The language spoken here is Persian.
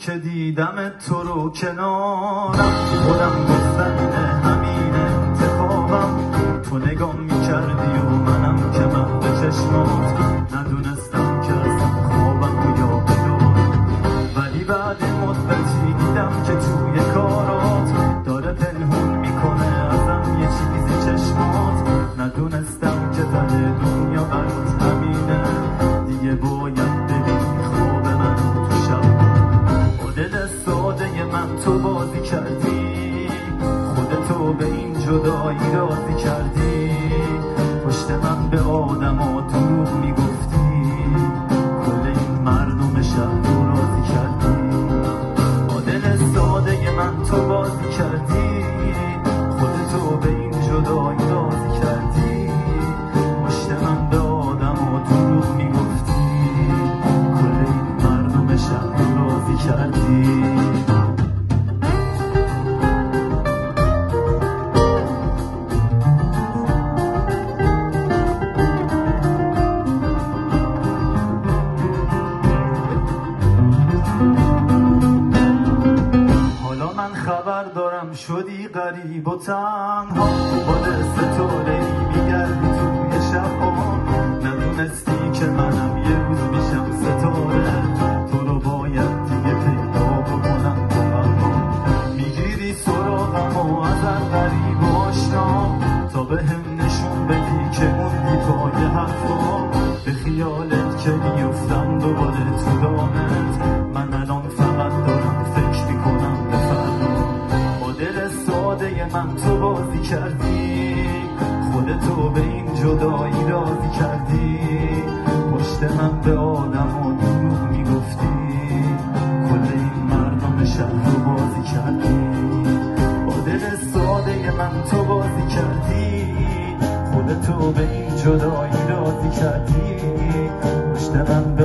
که دیدم تو رو کنارم، خودم گفتم همین انتخابم. تو نگام میکردی و منم که محو چشمات، ندونستم که اصلا خوابم و یا بدارم. ولی بعد مدتی دیدم که توی کارات داره پنهون میکنه ازم یه چیزی چشمات. ندونستم که در دنیا برات همینه، دیگه باید ببینی خواب من تو شب. با دل ساده من تو بازی کردی، خودتو به این جدایی راضی کردی. پشت من به آدم ها دروغ میگفتی، کل این مردم شهر رو راضی کردی. با دل ساده من تو بازی کردی، خودتو به این جدایی راضی کردی. پشت من به آدم ها دروغ میگفتی، کل این مردم شهر رو راضی کردی. خبر دارم شدی غریب و تنها، با ستاره‌ای میگردی توی شب‌ها. ندونستی که منم یه روز میشم ستاره، تو رو باید دیگه پیدا بکنم تو قلبم. میگیری سراغم و از غریب و آشنا، تا به هم نشون بدی که موندی پای حرفا. به خیالت که میفتم دوباره تو دامت، من الان فقط دارم فکر میکنم به فردا. من تو بازی کردی، خودتو به این جدایی راضی کردی. پشت من به آدم و دروغ میگفتی، کل این مردم شهر رو بازی کردی. با دل ساده من تو بازی کردی، خودتو به این جدایی راضی کردی. پشت من به